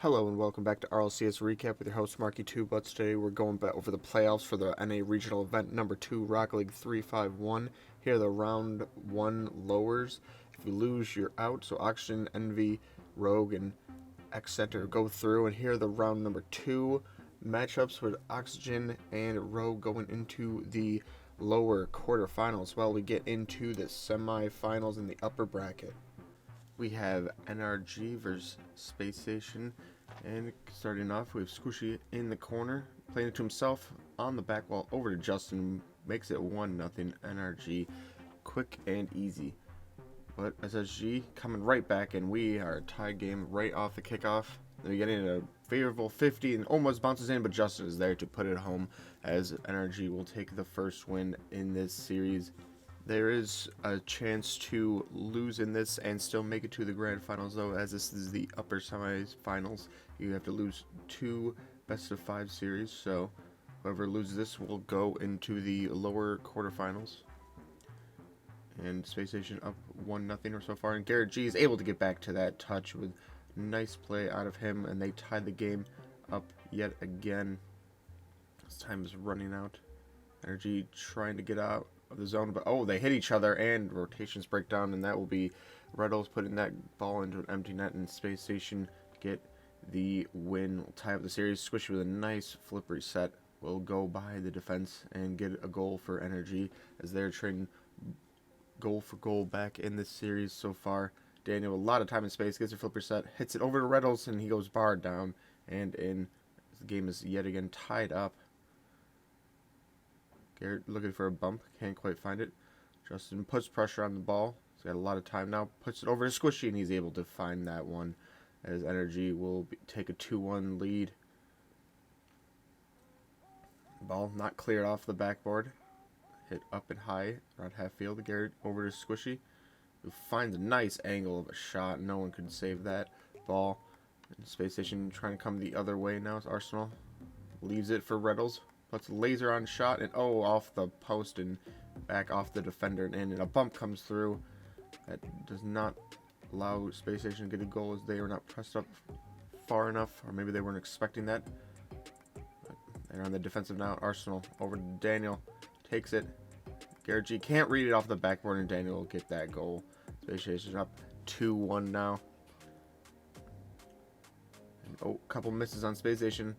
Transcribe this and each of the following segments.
Hello and welcome back to RLCS Recap with your host Marky2. But today we're going back over the playoffs for the NA Regional Event number 2 Rocket League 351. Here are the round 1 lowers. If you lose, you're out. So Oxygen, Envy, Rogue, and X-Center go through. And here are the round number 2 matchups with Oxygen and Rogue going into the lower quarterfinals. Well, we get into the semifinals in the upper bracket. We have NRG versus Space Station, and starting off, we have Squishy in the corner, playing it to himself on the back wall over to Justin, makes it 1-0 NRG, quick and easy. But SSG coming right back, and we are a tie game right off the kickoff. Then we get in a favorable 50 and almost bounces in, but Justin is there to put it home as NRG will take the first win in this series. There is a chance to lose in this and still make it to the grand finals, though, as this is the upper semifinals. You have to lose 2 best-of-5 series, so whoever loses this will go into the lower quarterfinals. And Space Station up 1-0 so far, and Garrett G is able to get back to that touch with nice play out of him, and they tied the game up yet again. This time is running out. Energy trying to get out of the zone, but they hit each other and rotations break down, and that will be Reddles putting that ball into an empty net, and Space Station get the win. Will tie up the series. Squishy with a nice flip reset will go by the defense and get a goal for Energy as they're trading goal for goal back in this series so far. Daniel, a lot of time and space, gets a flip reset, hits it over to Reddles, and he goes barred down and in. The game is yet again tied up. Garrett looking for a bump, can't quite find it. Justin puts pressure on the ball. He's got a lot of time now. Puts it over to Squishy, and he's able to find that one as Energy will take a 2-1 lead. Ball not cleared off the backboard. Hit up and high around half field. Garrett over to Squishy, who finds a nice angle of a shot. No one could save that ball. And Space Station trying to come the other way now. It's Arsenal. Leaves it for Reddles. Puts a laser on shot, and off the post and back off the defender and in. And a bump comes through. That does not allow Space Station to get a goal as they were not pressed up far enough, or maybe they weren't expecting that. But they're on the defensive now. Arsenal over to Daniel. Takes it. Garrett G can't read it off the backboard, and Daniel will get that goal. Space Station up 2-1 now. And, a couple misses on Space Station.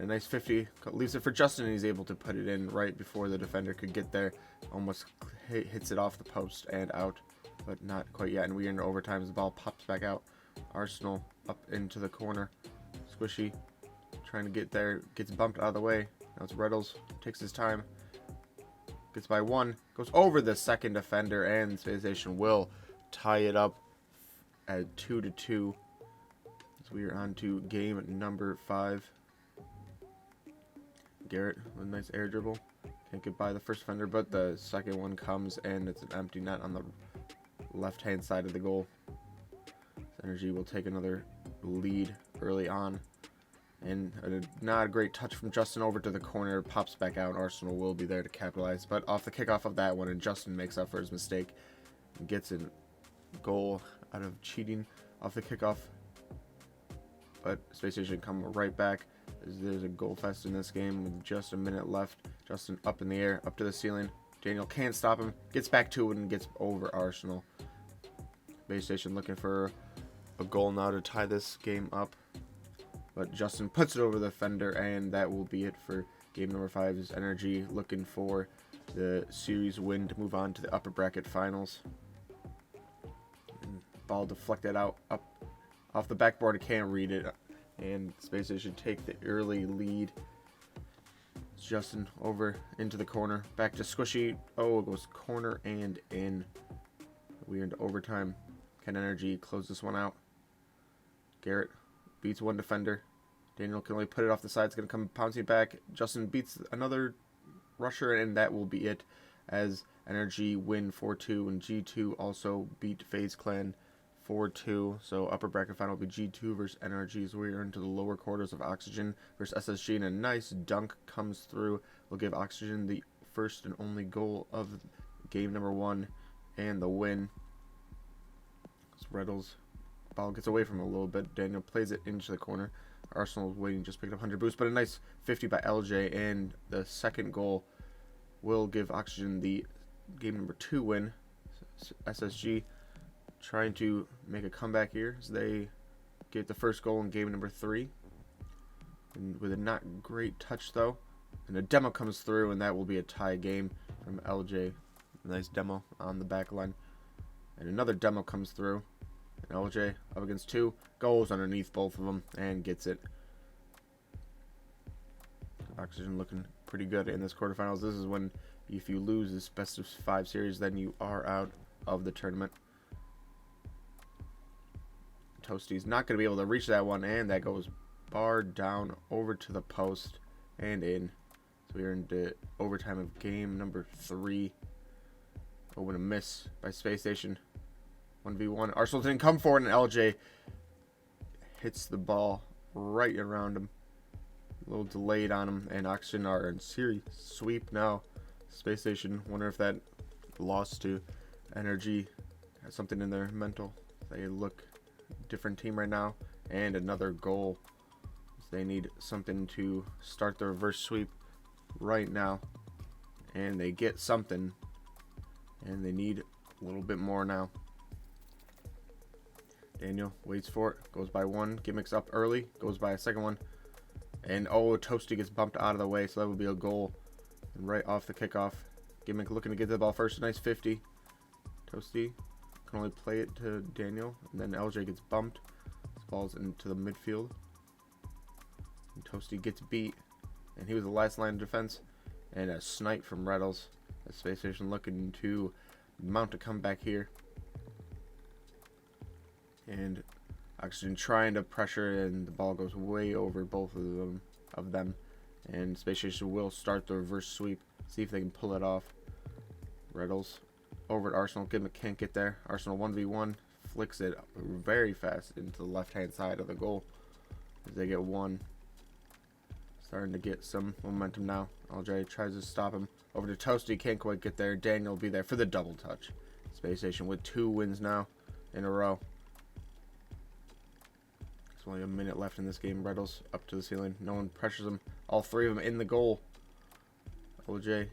A nice 50, leaves it for Justin, and he's able to put it in right before the defender could get there. Almost hits it off the post and out, but not quite yet. And we are in overtime as the ball pops back out. Arsenal up into the corner. Squishy trying to get there, gets bumped out of the way. Now it's Reddles, takes his time, gets by 1, goes over the second defender, and Space Station will tie it up at 2-2. So we are on to game number 5. Garrett with a nice air dribble. Can't get by the first defender, but the second one comes, and it's an empty net on the left-hand side of the goal. Energy will take another lead early on. And not a great touch from Justin over to the corner. Pops back out. Arsenal will be there to capitalize. But off the kickoff of that one, and Justin makes up for his mistake. And gets a goal out of cheating off the kickoff. But Space Station come right back. There's a goal fest in this game with just a minute left. Justin up in the air, up to the ceiling. Daniel can't stop him. Gets back to it and gets over Arsenal. Space Station looking for a goal now to tie this game up. But Justin puts it over the defender, and that will be it for game number 5. Is Energy looking for the series win to move on to the upper bracket finals. And ball deflected out up off the backboard. Can't read it. And Space Station take the early lead. It's Justin over into the corner. Back to Squishy. It goes corner and in. We are into overtime. Can Energy close this one out? Garrett beats one defender. Daniel can only put it off the side. It's going to come pouncing back. Justin beats another rusher, and that will be it as Energy win 4-2. And G2 also beat FaZe Clan 4-2, so upper bracket final will be G2 versus NRG. So we are into the lower quarters of Oxygen versus SSG, and a nice dunk comes through. Will give Oxygen the first and only goal of game number 1 and the win. Reddles ball gets away from him a little bit. Daniel plays it into the corner. Arsenal waiting, just picked up 100 boost, but a nice 50 by LJ, and the second goal will give Oxygen the game number 2 win. SSG trying to make a comeback here as they get the first goal in game number 3. And with a not great touch though. And a demo comes through, and that will be a tie game from LJ. A nice demo on the back line. And another demo comes through. And LJ up against 2. Goes underneath both of them and gets it. Oxygen looking pretty good in this quarterfinals. This is when, if you lose this best of 5 series, then you are out of the tournament. Toasty's not going to be able to reach that one, and that goes barred down over to the post and in. So we're into overtime of game number 3. Oh, what a miss by Space Station. 1v1. Arsenal didn't come forward, and LJ hits the ball right around him. A little delayed on him, and Oxygen are in series sweep now. Space Station, wonder if that loss to Energy has something in their mental. They look different team right now, and another goal. They need something to start the reverse sweep right now, and they get something, and they need a little bit more now. Daniel waits for it, goes by 1, gimmicks up early, goes by a second one, and oh, Toasty gets bumped out of the way, so that would be a goal. And right off the kickoff, Gimmick looking to get the ball first, a nice 50. Toasty can only play it to Daniel, and then LJ gets bumped. This ball's into the midfield. And Toasty gets beat, and he was the last line of defense. And a snipe from Reddles. A Space Station looking to mount a comeback here. And Oxygen trying to pressure, and the ball goes way over both of them. And Space Station will start the reverse sweep. See if they can pull it off. Reddles over at Arsenal. Gimmick can't get there. Arsenal 1v1. Flicks it very fast into the left-hand side of the goal. As they get 1. Starting to get some momentum now. LJ tries to stop him. Over to Toasty. Can't quite get there. Daniel will be there for the double touch. Space Station with 2 wins now in a row. There's only a minute left in this game. Reddles up to the ceiling. No one pressures him. All 3 of them in the goal. LJ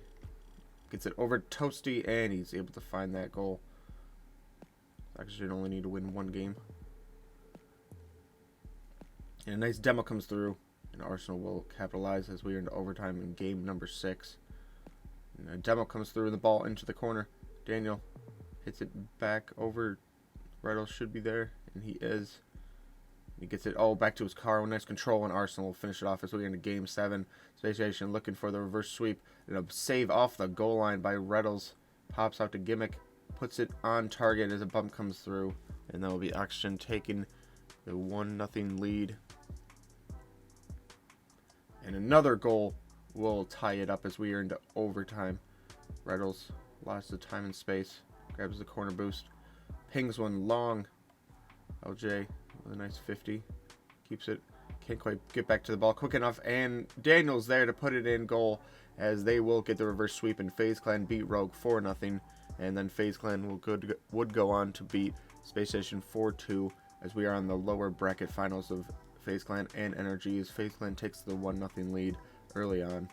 gets it over to Toasty, and he's able to find that goal. Oxygen only need to win 1 game. And a nice demo comes through, and Arsenal will capitalize as we are into overtime in game number 6. And a demo comes through, and the ball into the corner. Daniel hits it back over. Reddles should be there, and he is. He gets it back to his car with nice control, and Arsenal will finish it off as we get into game 7. Space Station looking for the reverse sweep. And a save off the goal line by Reddles. Pops out to Gimmick. Puts it on target as a bump comes through. And that will be Oxygen taking the 1-0 lead. And another goal will tie it up as we are into overtime. Reddles lost the time and space. Grabs the corner boost. Pings one long. LJ with a nice 50. Keeps it. Can't quite get back to the ball quick enough. And Daniel's there to put it in goal as they will get the reverse sweep. And FaZe Clan beat Rogue 4-0. And then FaZe Clan would go on to beat Space Station 4-2 as we are on the lower bracket finals of FaZe Clan and Energy as FaZe Clan takes the 1-0 lead early on.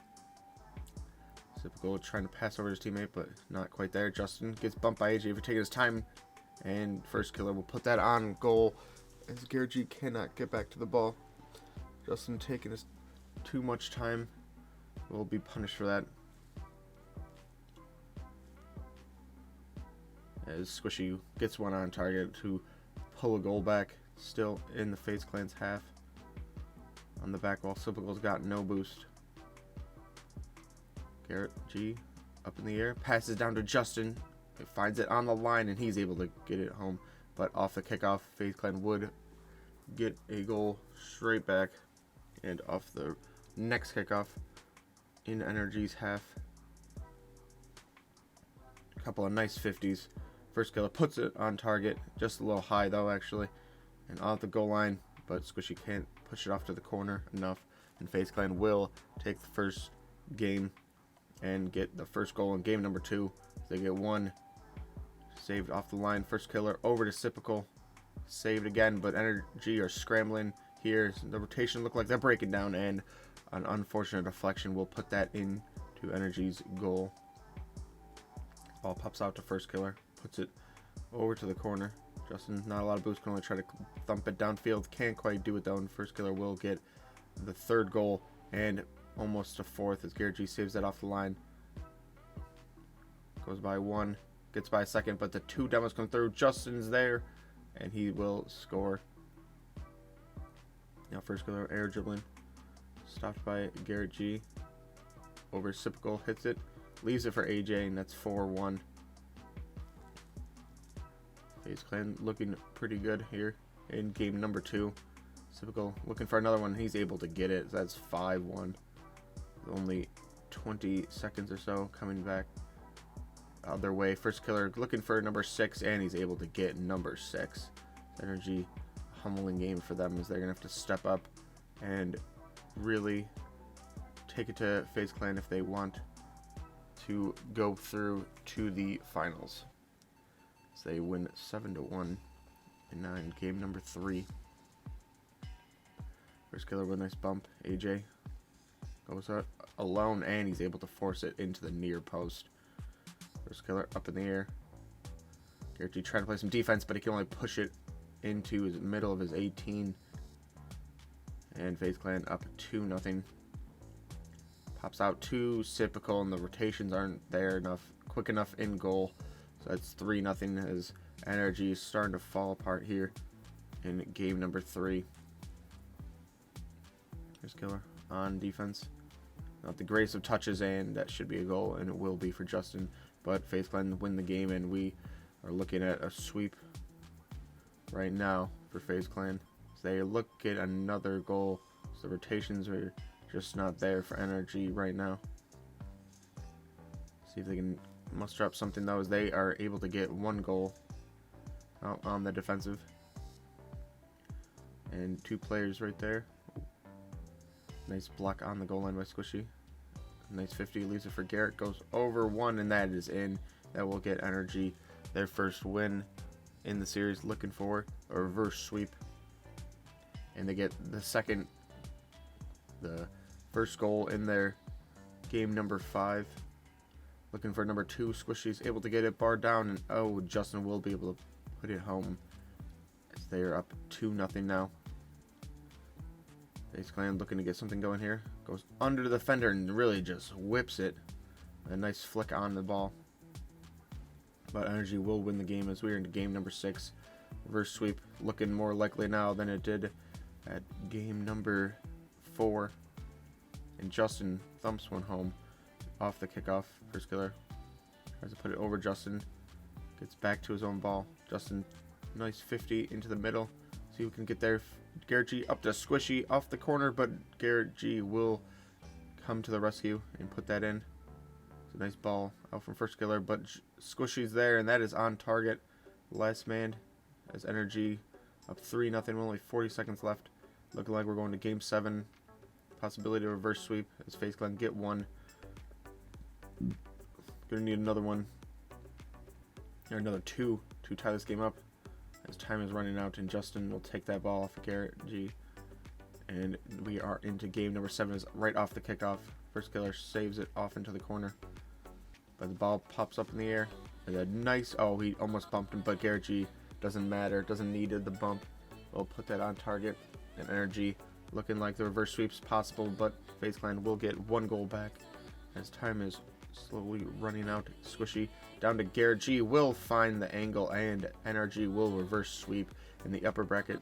Typical trying to pass over his teammate, but not quite there. Justin gets bumped by AJ for taking his time. And first killer will put that on goal as Garrett cannot get back to the ball. Justin taking his too much time will be punished for that. As Squishy gets one on target to pull a goal back. Still in the FaZe Clan's half. On the back wall, Sipical's got no boost. Garrett G up in the air. Passes down to Justin. It finds it on the line, and he's able to get it home. But off the kickoff, FaZe Clan would get a goal straight back. And off the next kickoff in Energy's half. A couple of nice 50s. First killer puts it on target. Just a little high, though, actually. And off the goal line. But Squishy can't push it off to the corner enough. And FaZe Clan will take the first game and get the first goal in game number 2. They get 1 saved off the line. First killer over to Sipical. saved again, but Energy are scrambling here. The rotation look like they're breaking down, and an unfortunate deflection will put that into Energy's goal. Ball pops out to First Killer, puts it over to the corner. Justin, not a lot of boost, can only try to thump it downfield. Can't quite do it though, and First Killer will get the third goal and almost a fourth as Garrett G saves that off the line. Goes by one, gets by a second, but the two demos come through. Justin's there, and he will score. Now First Killer air dribbling, stopped by Garrett G. Over Sipical, hits it, leaves it for AJ, and that's 4-1. FaZe Clan looking pretty good here in game number 2. Sipical looking for another one. He's able to get it. That's 5-1. Only 20 seconds or so coming back other way. First Killer looking for number 6, and he's able to get number 6. Energy, humbling game for them as they're going to have to step up and really take it to FaZe Clan if they want to go through to the finals. As they win 7-1 in game number 3. First Killer with a nice bump. AJ goes out alone, and he's able to force it into the near post. First Killer up in the air. Garrett G trying to play some defense, but he can only push it into his middle of his 18. And FaZe Clan up 2-0. Pops out to Sipical, and the rotations aren't there quick enough in goal. So that's 3-0 as Energy is starting to fall apart here in game number 3. First Killer on defense. Not the greatest of touches, and that should be a goal, and it will be for Justin. But FaZe Clan win the game, and we are looking at a sweep right now for FaZe Clan. So they look at another goal. So the rotations are just not there for Energy right now. See if they can muster up something though, as they are able to get one goal out on the defensive. And 2 players right there. Nice block on the goal line by Squishy. Nice 50, leaves it for Garrett, goes over one, and that is in. That will get Energy their first win in the series, looking for a reverse sweep. And they get the first goal in their game number 5. Looking for number 2, Squishy's able to get it, bar down, and oh, Justin will be able to put it home as they are up 2-0 now. FaZe Clan looking to get something going here. Goes under the defender and really just whips it. A nice flick on the ball. But Energy will win the game as we are into game number 6. Reverse sweep looking more likely now than it did at game number 4. And Justin thumps one home off the kickoff. First Killer tries to put it over Justin. Gets back to his own ball. Justin, nice 50 into the middle. See who can get there. Garrett G up to Squishy off the corner, but Garrett G will come to the rescue and put that in. It's a nice ball out from First Killer, but Squishy's there, and that is on target. Last man as Energy up 3-0 with only 40 seconds left. Looking like we're going to game 7. Possibility of reverse sweep as FaZe Clan get one. Gonna need another one, or another 2 to tie this game up as time is running out, and Justin will take that ball off of Garrett G. And we are into game number 7 is right off the kickoff. First Killer saves it off into the corner, but the ball pops up in the air. And a nice, oh, he almost bumped him, but Garrett G doesn't matter, doesn't need the bump. We'll put that on target, and Energy looking like the reverse sweep's possible, but FaZe Clan will get 1 goal back as time is slowly running out. Squishy down to Garrett G, will find the angle, and Energy will reverse sweep in the upper bracket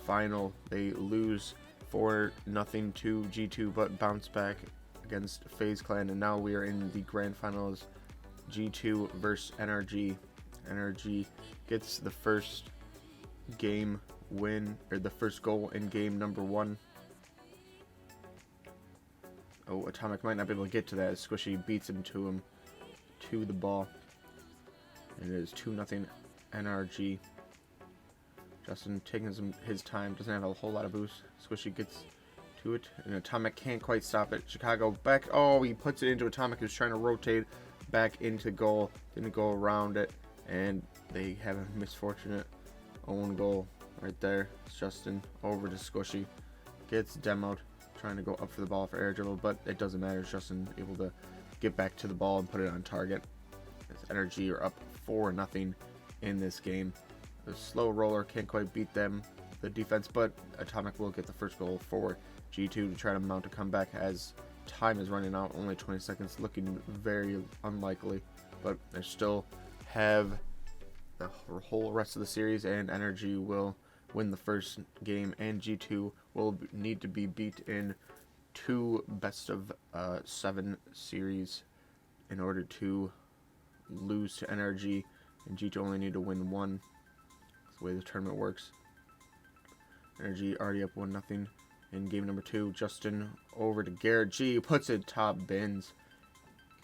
final. They lose 4-0 to G2, but bounce back against FaZe Clan, and now we are in the grand finals. G2 versus NRG. NRG gets the first game win, or the first goal in game number 1. Oh, Atomic might not be able to get to that as Squishy beats him to the ball. And it is 2-0 NRG. Justin taking his time, doesn't have a whole lot of boost. Squishy gets to it, and Atomic can't quite stop it. Chicago back, oh, he puts it into Atomic, who's trying to rotate back into goal. Didn't go around it, and they have a misfortunate own goal right there. It's Justin over to Squishy. Gets demoed, trying to go up for the ball for air dribble, but it doesn't matter. It's Justin able to get back to the ball and put it on target. As Energy are up 4-0 in this game. The slow roller can't quite beat them, the defense, but Atomic will get the first goal for G2 to try to mount a comeback as time is running out. Only 20 seconds, looking very unlikely, but they still have the whole rest of the series, and Energy will win the first game, and G2 will need to be beat in 2 best-of-7 series in order to lose to NRG, and G2 only need to win 1. That's the way the tournament works. Energy already up 1-0 in game number 2. Justin over to Garrett G, puts it top bins.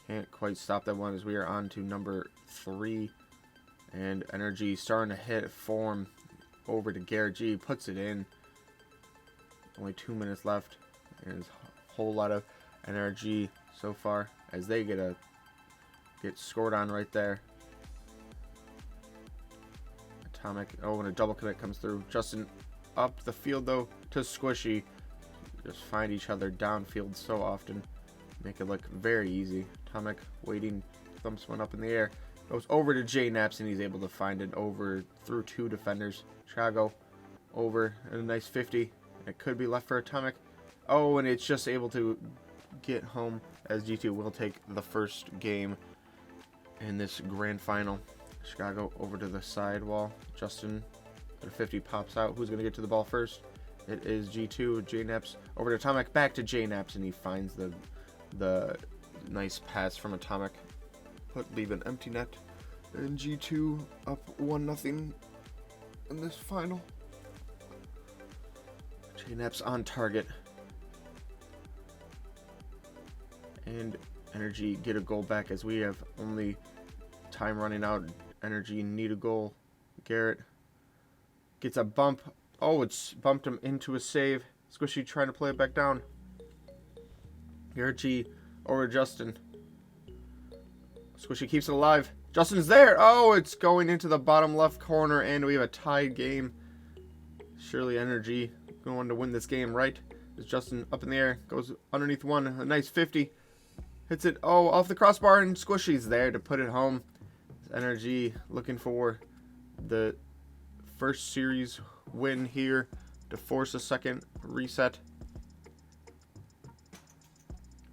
Can't quite stop that one as we are on to number 3. And Energy starting to hit form over to Garrett G, puts it in. Only 2 minutes left. And there's a whole lot of energy so far as they get scored on right there. Atomic, oh, and a double commit comes through. Justin up the field though to Squishy. Just find each other downfield so often. Make it look very easy. Atomic waiting, thumps one up in the air. Goes over to J Naps and he's able to find it over through 2 defenders. Chicago over and a nice 50. It could be left for Atomic. Oh, and it's just able to get home as G2 will take the first game in this grand final. Chicago over to the side wall. Justin, their 50 pops out. Who's going to get to the ball first? It is G2. J Naps over to Atomic. Back to J Naps and he finds the nice pass from Atomic. Leave an empty net, and G2 up 1-0 in this final. J-Naps on target, and Energy get a goal back as we have only time running out. Energy need a goal. Garrett gets a bump. Oh, it's bumped him into a save. Squishy trying to play it back down. Garrett G over Justin. Squishy keeps it alive. Justin's there. Oh, it's going into the bottom left corner, and we have a tied game. Surely Energy going to win this game, right? As Justin up in the air, goes underneath one. A nice 50. Hits it, oh, off the crossbar, and Squishy's there to put it home. Energy looking for the first series win here to force a second reset.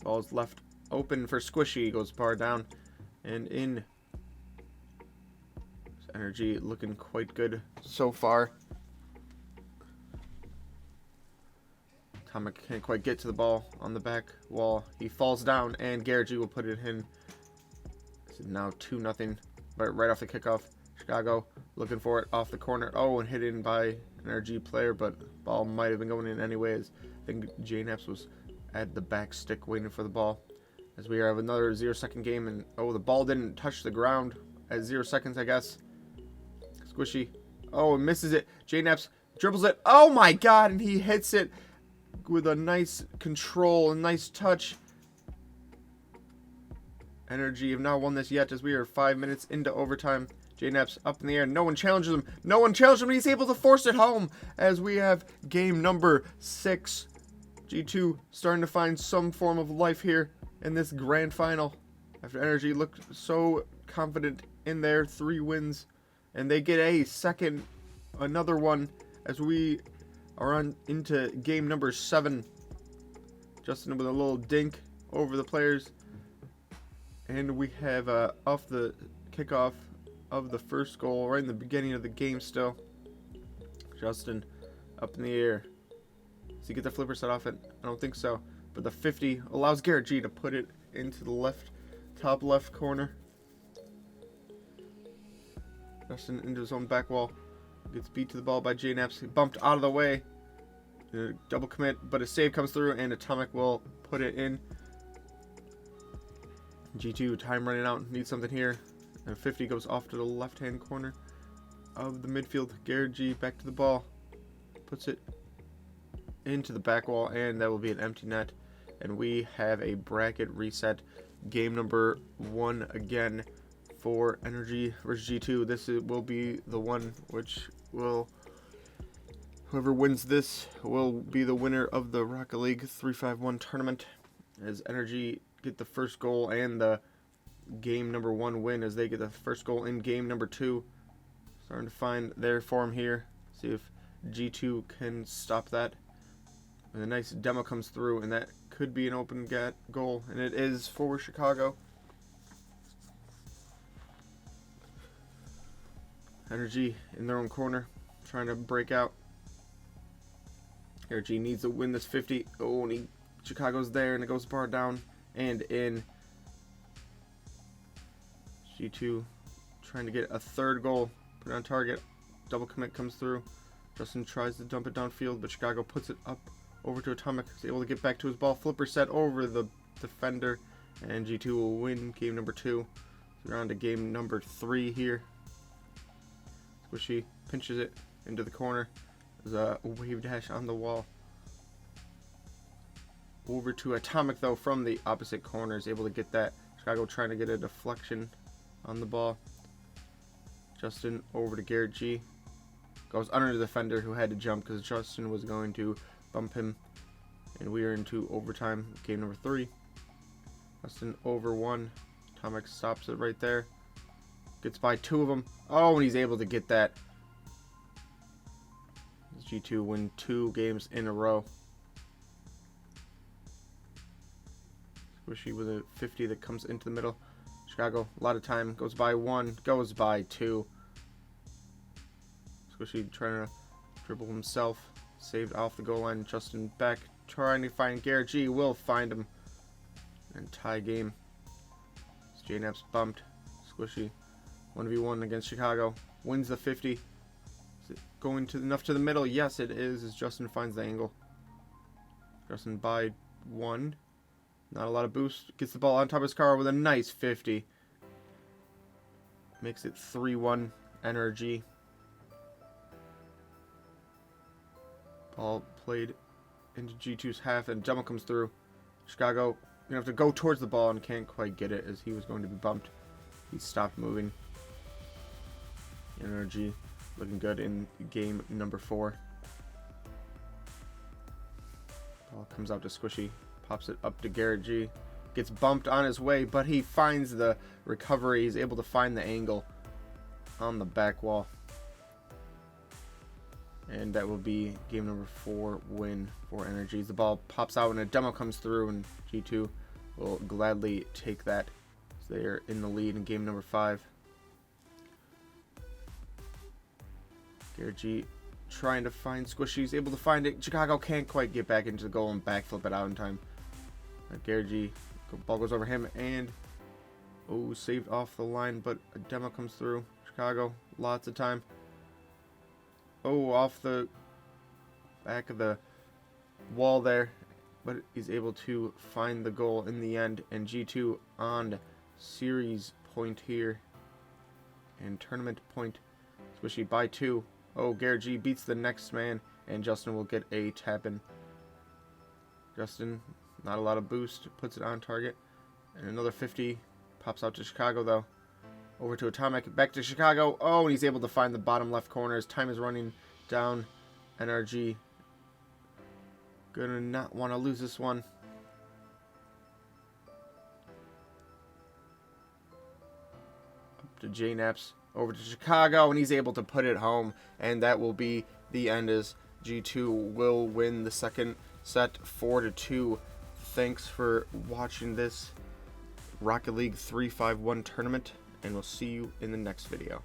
Ball's left open for Squishy. Goes far down. And in. Energy looking quite good so far. Atomic can't quite get to the ball on the back wall. He falls down, and Garrett G will put it in. It's now 2-0, but right off the kickoff. Chicago looking for it off the corner. Oh, and hit in by an Energy player, but ball might have been going in anyways. I think J-Naps was at the back stick waiting for the ball. As we have another 0-second game, and oh, the ball didn't touch the ground at 0 seconds, I guess. Squishy. Oh, and misses it. J-Naps dribbles it. Oh my god, and he hits it with a nice control, a nice touch. Energy have not won this yet as we are 5 minutes into overtime. J-Naps up in the air. No one challenges him. No one challenges him, and he's able to force it home as we have game number 6. G2 starting to find some form of life here in this grand final. After Energy looked so confident in their 3 wins, and they get another one as we are on into game number 7. Justin with a little dink over the players, and we have off the kickoff of the first goal right in the beginning of the game still. Justin up in the air. Does he get the flipper set off it? I don't think so. But the 50 allows Garrett G to put it into the top left corner. Justin into his own back wall. Gets beat to the ball by J-Naps. Bumped out of the way. Double commit, but a save comes through, and Atomic will put it in. G2, time running out. Needs something here. And 50 goes off to the left-hand corner of the midfield. Garrett G back to the ball. Puts it into the back wall, and that will be an empty net. And we have a bracket reset. Game number 1 again for Energy versus G2. This will be the one which will Whoever wins this will be the winner of the Rocket League 351 tournament, as Energy get the first goal and the game number 1 win, as they get the first goal in game number 2. Starting to find their form here. See if G2 can stop that. And a nice demo comes through, and that could be an open goal, and it is for Chicago. Energy in their own corner, trying to break out. Energy needs to win this 50. Oh, and Chicago's there, and it goes bar down and in. G2 trying to get a third goal. Put it on target. Double commit comes through. Justin tries to dump it downfield, but Chicago puts it up over to Atomic. He's able to get back to his ball. Flipper set over the defender, and G2 will win game number 2. So we're on to game number 3 here. Squishy pinches it into the corner. There's a wave dash on the wall. Over to Atomic, though, from the opposite corner. Is able to get that. Chicago trying to get a deflection on the ball. Justin over to Garrett G. Goes under the defender, who had to jump because Justin was going to bump him. And we are into overtime, game number 3. Justin over 1. Atomic stops it right there. Gets by 2 of them. Oh, and he's able to get that. G2 win 2 games in a row. Squishy with a 50 that comes into the middle. Chicago, a lot of time. Goes by 1. Goes by 2. Squishy trying to dribble himself. Saved off the goal line. Justin back trying to find Garrett G. Will find him. And tie game. JNap's bumped. Squishy 1v1 against Chicago. Wins the 50. Is it going to enough to the middle? Yes, it is, as Justin finds the angle. Justin by 1. Not a lot of boost. Gets the ball on top of his car with a nice 50. Makes it 3-1 Energy. Ball played into G2's half, and Demo comes through. Chicago gonna have to go towards the ball and can't quite get it, as he was going to be bumped. He stopped moving. Energy looking good in game number 4. Ball comes out to Squishy. Pops it up to Garrett G. Gets bumped on his way, but he finds the recovery. He's able to find the angle on the back wall. And that will be game number 4 win for Energy. The ball pops out and a demo comes through, and G2 will gladly take that. So they are in the lead in game number 5. Garrett G trying to find Squishy. He's able to find it. Chicago can't quite get back into the goal and backflip it out in time. Garrett G, ball goes over him, and saved off the line, but a demo comes through. Chicago, lots of time. Off the back of the wall there, but he's able to find the goal in the end, and G2 on series point here and tournament point. Squishy by 2. Garrett G beats the next man, and Justin will get a tap in. Justin, not a lot of boost, puts it on target, and another 50 pops out to Chicago, though. Over to Atomic, back to Chicago. And he's able to find the bottom left corner. His time is running down. NRG gonna not want to lose this one. Up to JNaps, over to Chicago, and he's able to put it home, and that will be the end, as G2 will win the second set 4-2. Thanks for watching this Rocket League 351 tournament, and we'll see you in the next video.